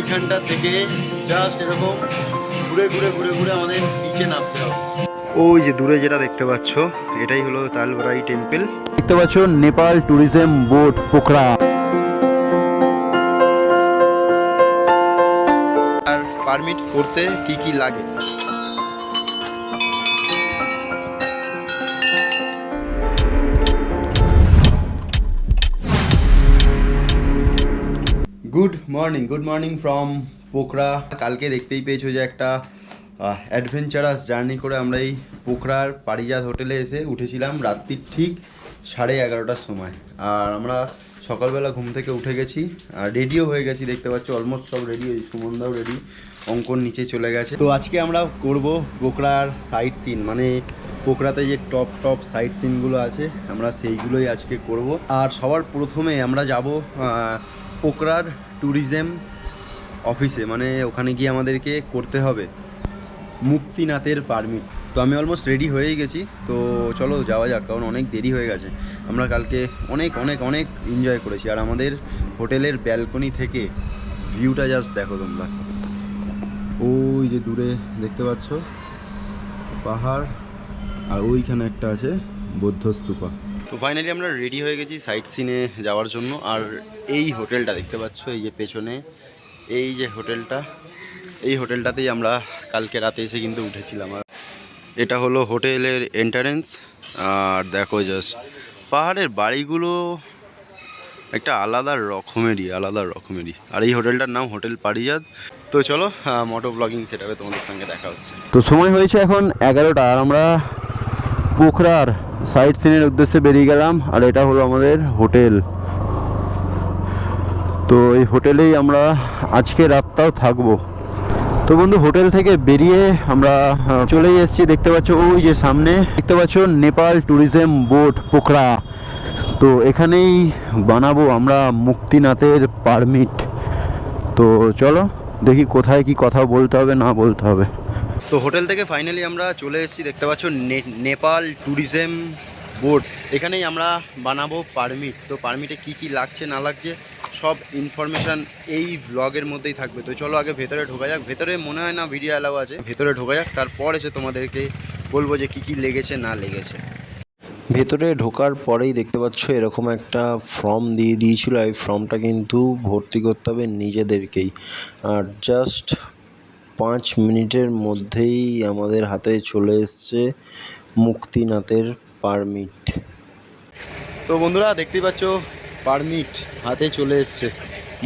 এইখানটা থেকে জাস্ট এরকম ঘুরে ঘুরে ঘুরে ঘুরে আমাদের নিচে নামতে হবে। ওই যে দূরে যেটা দেখতে পাচ্ছ এটাই হলো তালবারাই টেম্পল। দেখতে পাচ্ছ নেপাল ট্যুরিজম বোর্ড পোখরা। আর পারমিট করতে কি কি লাগে? Good morning from Pokhara. কালকে দেখতেই পেয়েছো যে একটা অ্যাডভেঞ্চারাস জার্নি করে আমরা এই পোখরার পারিজাত হোটেলে এসে উঠেছিলাম রাত্রির ঠিক 11:30টার সময়। আর আমরা সকালবেলা ঘুম থেকে উঠে গেছি আর রেডিও হয়ে গেছি, দেখতে পাচ্ছ অলমোস্ট সব রেডি, সুমনদাও রেডি, অঙ্কন নিচে চলে গেছে। তো আজকে আমরা করব পোখরার সাইট সিন, মানে পোখরাতে যে টপ সাইট সিনগুলো আছে আমরা সেইগুলোই আজকে করব। আর সবার প্রথমে আমরা যাব পোখরার ট্যুরিজম অফিসে, মানে ওখানে গিয়ে আমাদেরকে করতে হবে মুক্তিনাথের পারমিট। তো আমি অলমোস্ট রেডি হয়েই গেছি, তো চলো যাওয়া যাক, কারণ অনেক দেরি হয়ে গেছে। আমরা কালকে অনেক অনেক অনেক এনজয় করেছি। আর আমাদের হোটেলের ব্যালকনি থেকে ভিউটা জাস্ট দেখো তোমরা, ওই যে দূরে দেখতে পাচ্ছ পাহাড়, আর ওইখানে একটা আছে বৌদ্ধ স্তূপা। তো ফাইনালি আমরা রেডি হয়ে গেছি সাইট সিনে যাওয়ার জন্য। আর এই হোটেলটা দেখতে পাচ্ছ, এই যে পেছনে এই যে হোটেলটা, এই হোটেলটাতেই আমরা কালকে রাতে এসে কিন্তু উঠেছিলাম। আর এটা হলো হোটেলের এন্ট্রান্স। আর দেখো জাস্ট পাহাড়ের বাড়িগুলো একটা আলাদা রকমেরই। আর এই হোটেলটার নাম হোটেল পারিজাত। তো চলো মোটো ব্লগিং সেটআপে তোমাদের সঙ্গে দেখা হচ্ছে। তো সময় হয়েছে এখন 11টা, আর আমরা পোখরার সাইট সিনের উদ্দেশ্যে বেরিয়ে গেলাম। আর এটা হলো আমাদের হোটেল। তো এই হোটেলেই আমরা আজকে রাতটাও থাকবো। তো বন্ধু, হোটেল থেকে বেরিয়ে আমরা চলেই এসেছি। দেখতে পাচ্ছ ওই যে সামনে দেখতে পাচ্ছ নেপাল ট্যুরিজম বোর্ড পোখরা। তো এখানেই বানাবো আমরা মুক্তিনাথের পারমিট। তো চলো দেখি কোথায় কি কথা বলতে হবে না বলতে হবে। তো হোটেল থেকে ফাইনালি আমরা চলে এসেছি, দেখতে পাচ্ছ নেপাল ট্যুরিজম বোর্ড। এখানেই আমরা বানাবো পারমিট। তো পারমিটে কি কি লাগছে না লাগছে সব ইনফরমেশান এই ব্লগের মধ্যেই থাকবে। তো চলো আগে ভেতরে ঢোকা যাক। ভেতরে মনে হয় না ভিডিও অ্যালাউ আছে, ভেতরে ঢোকা যাক, তারপর এসে তোমাদেরকে বলবো যে কি কি লেগেছে না লেগেছে। ভেতরে ঢোকার পরেই দেখতে পাচ্ছ এরকম একটা ফর্ম দিয়ে দিয়েছিল। এই ফর্মটা কিন্তু ভর্তি করতে হবে নিজেদেরকেই। আর জাস্ট 5 মিনিটের মধ্যেই আমাদের হাতে চলে এসছে মুক্তিনাথের পারমিট। তো বন্ধুরা দেখতেই পাচ্ছ পারমিট হাতে চলে এসছে,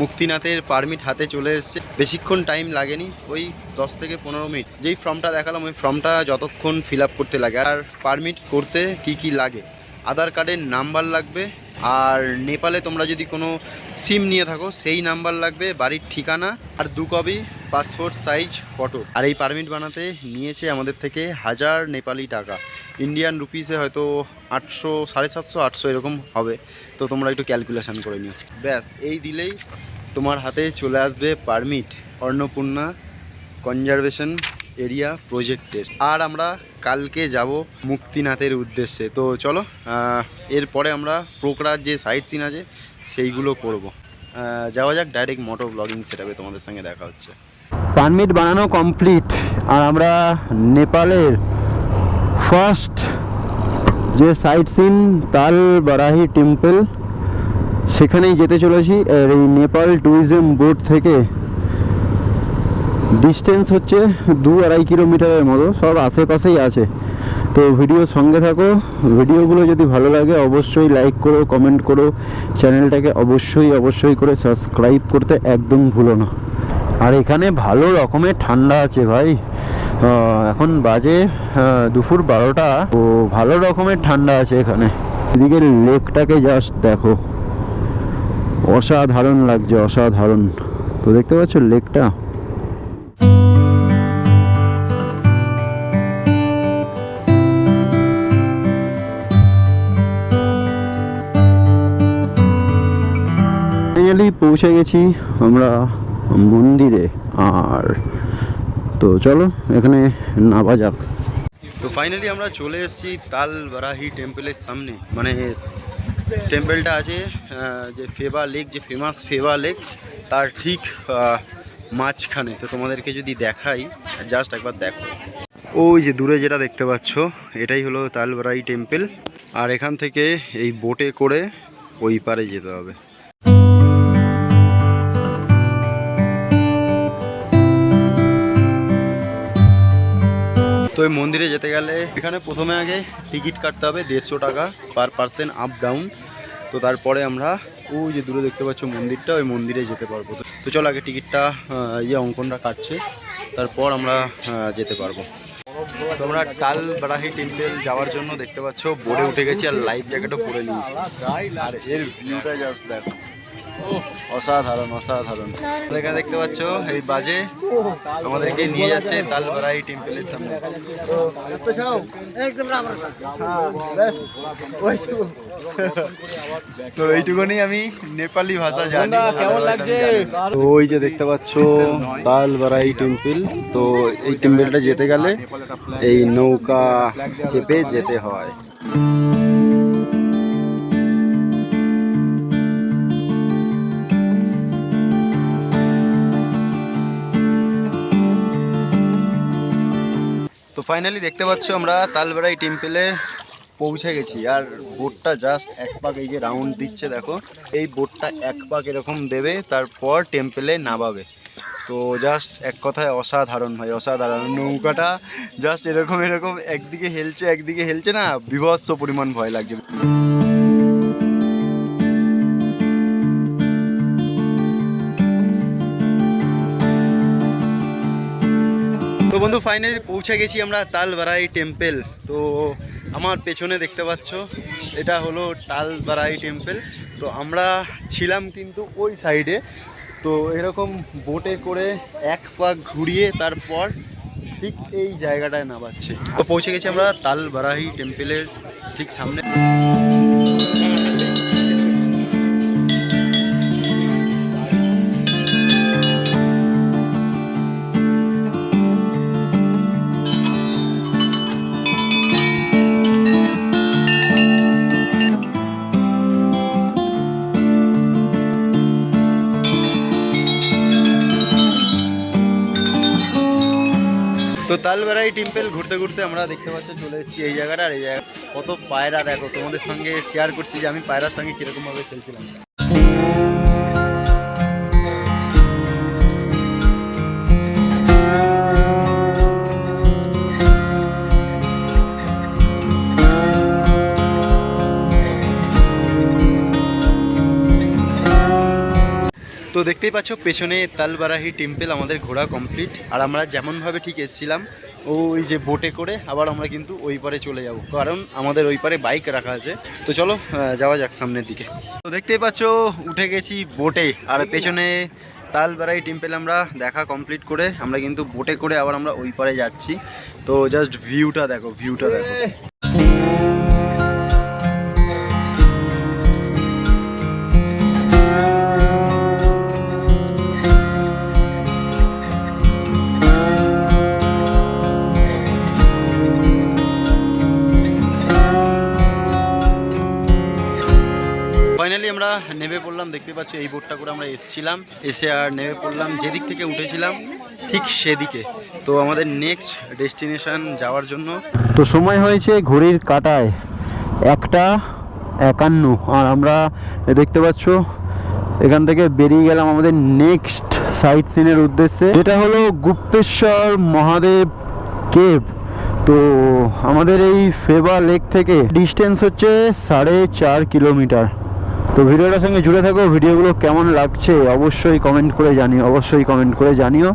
মুক্তিনাথের পারমিট হাতে চলে এসছে। বেশিক্ষণ টাইম লাগেনি, ওই 10 থেকে 15 মিনিট। যেই ফর্মটা দেখালাম ওই ফর্মটা যতক্ষণ ফিল আপ করতে লাগে। আর পারমিট করতে কি কি লাগে, আধার কার্ডের নাম্বার লাগবে, আর নেপালে তোমরা যদি কোনো সিম নিয়ে থাকো সেই নাম্বার লাগবে, বাড়ির ঠিকানা, আর 2 কপি পাসপোর্ট সাইজ ফটো। আর এই পারমিট বানাতে নিয়েছে আমাদের থেকে 1000 নেপালি টাকা। ইন্ডিয়ান রুপিসে হয়তো 800, 750, 800 এরকম হবে। তো তোমরা একটু ক্যালকুলেশন করে নিও। ব্যাস এই দিলেই তোমার হাতে চলে আসবে পারমিট অন্নপূর্ণা কনজারভেশন এরিয়া প্রজেক্টের। আর আমরা কালকে যাব মুক্তিনাথের উদ্দেশ্যে। তো চলো এরপরে আমরা পোখরার যে সাইট সিন আছে সেইগুলো করব। যাওয়া যাক ডাইরেক্ট মোটো ব্লগিং সেটআপে, তোমাদের সঙ্গে দেখা হচ্ছে। পারমিট বানানো কমপ্লিট। আর আমরা নেপালের ফার্স্ট যে সাইট সিন তালবারাহি টেম্পল সেখানেই যেতে চলেছি। আর এই নেপাল ট্যুরিজম বোর্ড থেকে ডিস্টেন্স হচ্ছে 2-2.5 কিলোমিটারের মতো, সব আশেপাশেই আছে। তো ভিডিওর সঙ্গে থাকো। ভিডিওগুলো যদি ভালো লাগে অবশ্যই লাইক করো, কমেন্ট করো, চ্যানেলটাকে অবশ্যই করে সাবস্ক্রাইব করতে একদম ভুলো না। আর এখানে ভালো রকমের ঠান্ডা আছে ভাই। এখন বাজে দুপুর 12টা। তো ভালো রকমের ঠান্ডা আছে এখানে। এদিকে লেকটাকে জাস্ট দেখো, অসাধারণ লাগছে, অসাধারণ। তো দেখতে পাচ্ছ লেকটা। ফাইনালি পৌঁছে গেছি আমরা মন্দিরে। আর তো চলো এখানে নামা যাক। তো ফাইনালি আমরা চলে এসেছি তালবারাহি টেম্পলের সামনে। মানে টেম্পলটা আছে যে ফেবা লেক, যে ফেমাস ফেবা লেক, তার ঠিক মাঝখানে। তো তোমাদেরকে যদি দেখাই, জাস্ট একবার দেখো, ওই যে দূরে যেটা দেখতে পাচ্ছ এটাই হলো তালবারাই টেম্পল। আর এখান থেকে এই বোটে করে ওই পারে যেতে হবে। তো এই মন্দিরে যেতে গেলে এখানে প্রথমে আগে টিকিট কাটতে হবে 150 টাকা পার পার্সন আপ ডাউন। তো তারপরে আমরা ওই যে দূরে দেখতে পাচ্ছ মন্দিরটা, ওই মন্দিরে যেতে পারবো। তো চলো আগে টিকিটটা অঙ্কনটা কাটছে, তারপর আমরা যেতে পারবো। তো আমরা তালবারাহি টেম্পল যাওয়ার জন্য দেখতে পাচ্ছ বোর্ডে উঠে গেছি আর লাইফ জ্যাকেটও পরে নিয়েছি। আর এর ভিউটা জাস্ট দেখো, অসাধারণ অসাধারণ। এখানে দেখতে পাচ্ছ এই বাজে আমাদেরকে নিয়ে যাচ্ছে তালবারাহি টেম্পলের সামনে। তো এইটুকুনি আমি নেপালি ভাষা জানি। কেমন লাগছে? তো ওই যে দেখতে পাচ্ছ তালবারাহি টেম্পল। তো এই টেম্পলটা যেতে গেলে এই নৌকা চেপে যেতে হয়। তো ফাইনালি দেখতে পাচ্ছ আমরা তালবারাহি টেম্পলে পৌঁছে গেছি। আর বোটটা জাস্ট এক পাক এই যে রাউন্ড দিচ্ছে দেখো, এই বোটটা এক পাক এরকম দেবে, তারপর টেম্পলে নামাবে। তো জাস্ট এক কথায় অসাধারণ ভাই, অসাধারণ। নৌকাটা জাস্ট এরকম এরকম একদিকে হেলছে না, বিভৎস পরিমাণ ভয় লাগছে। তো বন্ধু ফাইনালি পৌঁছে গেছি আমরা তালবারাহি টেম্পল। তো আমার পেছনে দেখতে পাচ্ছ এটা হলো তালবারাহি টেম্পল। তো আমরা ছিলাম কিন্তু ওই সাইডে। তো এরকম বোটে করে এক পাক ঘুরিয়ে তারপর ঠিক এই জায়গাটায় নামাচ্ছে। তো পৌঁছে গেছি আমরা তালবারাহি টেম্পলের ঠিক সামনে। তো তালবারাহি টেম্পল ঘুরতে ঘুরতে আমরা দেখতে পাচ্ছি চলে এসেছি এই জায়গাটা। আর এই জায়গা কত পায়রা দেখো, তোমাদের সঙ্গে শেয়ার করছি যে আমি পায়রার সঙ্গে কীরকমভাবে খেলছিলাম। তো দেখতেই পাচ্ছ পেছনে তালবারাহি টেম্পল আমাদের ঘোরা কমপ্লিট। আর আমরা যেমনভাবে ঠিক এসেছিলাম ওই যে বোটে করে আবার আমরা কিন্তু ওই পারে চলে যাব, কারণ আমাদের ওই পারে বাইক রাখা আছে। তো চলো যাওয়া যাক সামনের দিকে। তো দেখতেই পাচ্ছ উঠে গেছি বোটে, আর পেছনে তালবারাহি টেম্পল আমরা দেখা কমপ্লিট করে আমরা কিন্তু বোটে করে আবার আমরা ওই পারে যাচ্ছি। তো জাস্ট ভিউটা দেখো, ভিউটা দেখো। ফাইনালি আমরা নেমে পড়লাম, দেখতে পাচ্ছ এই বোটটা করে আমরা এসেছিলাম, এসে আর নেমে পড়লাম যেদিক থেকে উঠেছিলাম ঠিক সেদিকে। তো আমাদের নেক্সট ডেস্টিনেশন যাওয়ার জন্য। তো সময় হয়েছে ঘড়ির কাঁটায় 1:51, আর আমরা দেখতে পাচ্ছ এখান থেকে বেরিয়ে গেলাম আমাদের নেক্সট সাইট সিনের উদ্দেশ্যে, যেটা হলো গুপ্তেশ্বর মহাদেব কেভ। তো আমাদের এই ফেবা লেক থেকে ডিস্টেন্স হচ্ছে 4.5 কিলোমিটার। তো ভিডিওটার সঙ্গে জুড়ে থাকো, ভিডিওগুলো কেমন লাগছে অবশ্যই কমেন্ট করে জানিও।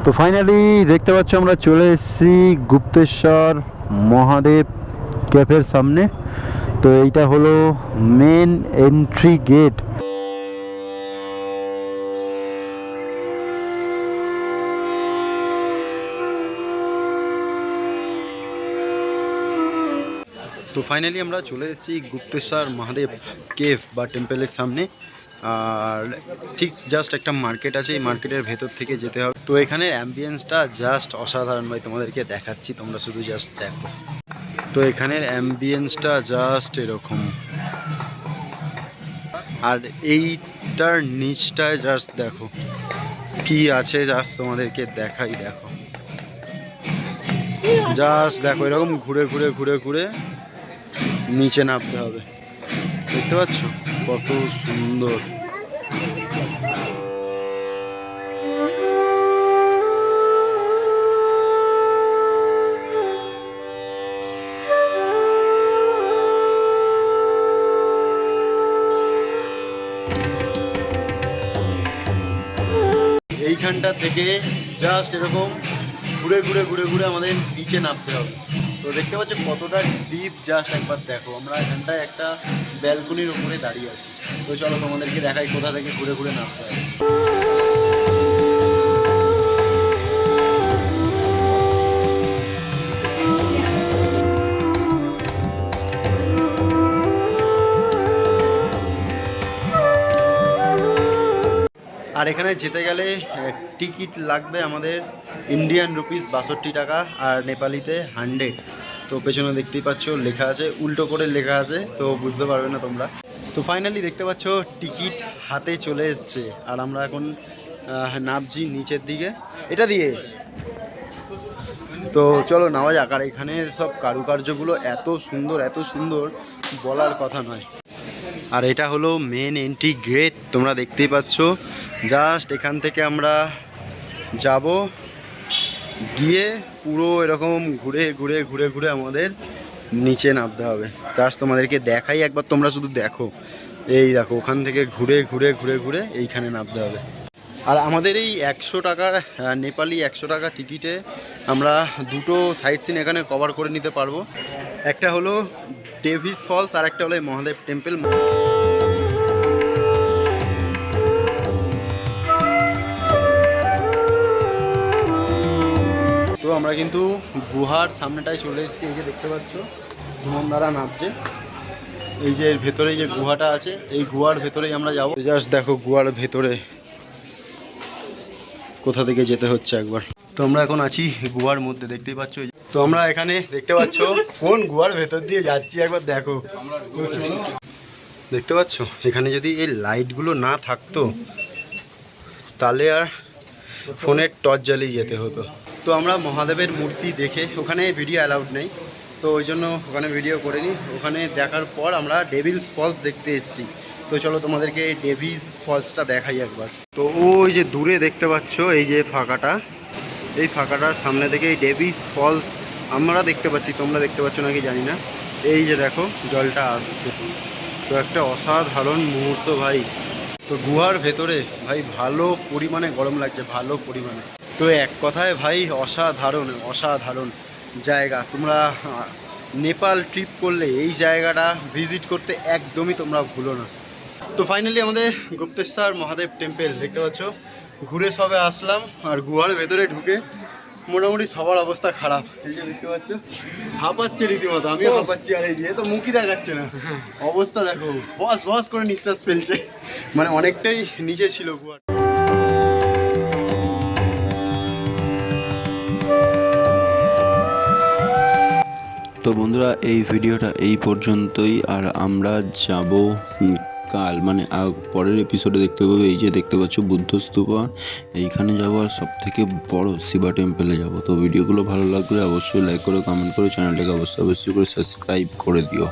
তো ফাইনালি দেখতে পাচ্ছ আমরা চলে এসেছি গুপ্তেশ্বর মহাদেব ক্যাফের সামনে। তো এইটা হলো মেন এন্ট্রি গেট। তো ফাইনালি আমরা চলে এসেছি গুপ্তেশ্বর মহাদেব কেভ বা টেম্পলের সামনে। আর ঠিক জাস্ট একটা মার্কেট আছে, এই মার্কেটের ভেতর থেকে যেতে হবে। তো এখানের অ্যাম্বিয়েন্সটা জাস্ট অসাধারণ ভাই, তোমাদেরকে দেখাচ্ছি, তোমরা শুধু জাস্ট দেখো। তো এখানের অ্যাম্বিয়েন্সটা জাস্ট এরকম, আর এইটার নিচটায় জাস্ট দেখো কি আছে, জাস্ট তোমাদেরকে দেখাই। দেখো জাস্ট দেখো, এরকম ঘুরে ঘুরে ঘুরে ঘুরে নিচে নামতে হবে। দেখতে পাচ্ছ কত সুন্দর। এইখানটা থেকে জাস্ট এরকম ঘুরে ঘুরে ঘুরে ঘুরে আমাদের নিচে নামতে হবে। তো দেখতে পাচ্ছ কতটা ডিপ, জাস্ট একবার দেখো। আমরা এখানটায় একটা ব্যালকনির উপরে দাঁড়িয়ে আছি। তো চলো তোমাদেরকে দেখাই কোথা থেকে ঘুরে ঘুরে নামতে হবে। আর এখানে যেতে গেলে টিকিট লাগবে আমাদের ইন্ডিয়ান রুপিস 62 টাকা, আর নেপালিতে 100। তো পেছনে দেখতেই পাচ্ছ লেখা আছে, উল্টো করে লেখা আছে, তো বুঝতে পারবে না তোমরা। তো ফাইনালি দেখতে পাচ্ছ টিকিট হাতে চলে এসছে, আর আমরা এখন নামছি নিচের দিকে এটা দিয়ে। তো চলো নামা যাক। আর এখানের সব কারুকার্যগুলো এত সুন্দর, এত সুন্দর, বলার কথা নয়। আর এটা হলো মেন এন্ট্রি গেট, তোমরা দেখতেই পাচ্ছ। জাস্ট এখান থেকে আমরা যাব, গিয়ে পুরো এরকম ঘুরে ঘুরে ঘুরে ঘুরে আমাদের নিচে নামতে হবে। জাস্ট তোমাদেরকে দেখাই একবার, তোমরা শুধু দেখো। এই দেখো, ওখান থেকে ঘুরে ঘুরে ঘুরে ঘুরে এইখানে নামতে হবে। আর আমাদের এই 100 টাকার নেপালি 100 টাকা টিকিটে আমরা দুটো সাইট সিন এখানে কভার করে নিতে পারবো। একটা হলো ডেভিস ফলস, আর একটা হলো মহাদেব টেম্পল। তো আমরা কিন্তু গুহার সামনেটায় চলে এসেছি। এই যে দেখতে পাচ্ছ ধুমনদারা নামছে। এই যে এর ভেতরে যে গুহাটা আছে, এই গুহার ভেতরেই আমরা যাবো। জাস্ট দেখো গুহার ভেতরে কোথা থেকে যেতে হচ্ছে একবার। তো আমরা এখন আছি গুহার মধ্যে, দেখতেই পাচ্ছ। তো আমরা এখানে দেখতে পাচ্ছ কোন গুহার ভেতর দিয়ে যাচ্ছি একবার দেখো। দেখতে পাচ্ছ এখানে যদি এই লাইটগুলো না থাকতো তাহলে আর ফোনের টর্চ জ্বালিয়ে যেতে হতো। তো আমরা মহাদেবের মূর্তি দেখে, ওখানে ভিডিও অ্যালাউড নেই, তো ওই জন্য ওখানে ভিডিও করিনি। ওখানে দেখার পর আমরা ডেভিলস ফলস দেখতে এসেছি। তো চলো তোমাদেরকে এই ডেভিলস ফলসটা দেখাই একবার। তো ওই যে দূরে দেখতে পাচ্ছ এই যে ফাঁকাটা, এই ফাঁকাটার সামনে থেকে এই ডেভিলস ফলস আমরা দেখতে পাচ্ছি, তোমরা দেখতে পাচ্ছ নাকি জানি না। এই যে দেখো জলটা আসছে, তো একটা অসাধারণ মুহূর্ত ভাই। তো গুহার ভেতরে ভাই ভালো পরিমাণে গরম লাগছে, ভালো পরিমাণে। তো এক কথায় ভাই অসাধারণ অসাধারণ জায়গা। তোমরা নেপাল ট্রিপ করলে এই জায়গাটা ভিজিট করতে একদমই তোমরা ভুলো না। তো ফাইনালি আমাদের গুপ্তেশ্বর মহাদেব টেম্পল দেখতে পাচ্ছ, ঘুরে সবে আসলাম। আর গুহার ভেতরে ঢুকে মোটামুটি সবার অবস্থা খারাপ। এই যে দেখতে পাচ্ছ হাঁপাচ্ছে রীতিমতো, আমিও হাঁপাচ্ছি। আর এই যে তো মুখই দেখাচ্ছে না, অবস্থা দেখো, বস বস করে নিঃশ্বাস ফেলছে, মানে অনেকটাই নিচে ছিল গুহার। তো বন্ধুরা এই ভিডিওটা এই পর্যন্তই। আর আমরা যাব কাল, মানে পরের এপিসোডে দেখতে পাবে এই যে দেখতে পাচ্ছ বুদ্ধ স্তূপা, এইখানে যাবো। আর সব থেকে বড় শিবা টেম্পলে যাব। তো ভিডিওগুলো ভালো লাগলে অবশ্যই লাইক করো, কমেন্ট করো, চ্যানেলটাকে অবশ্যই করে সাবস্ক্রাইব করে দিও।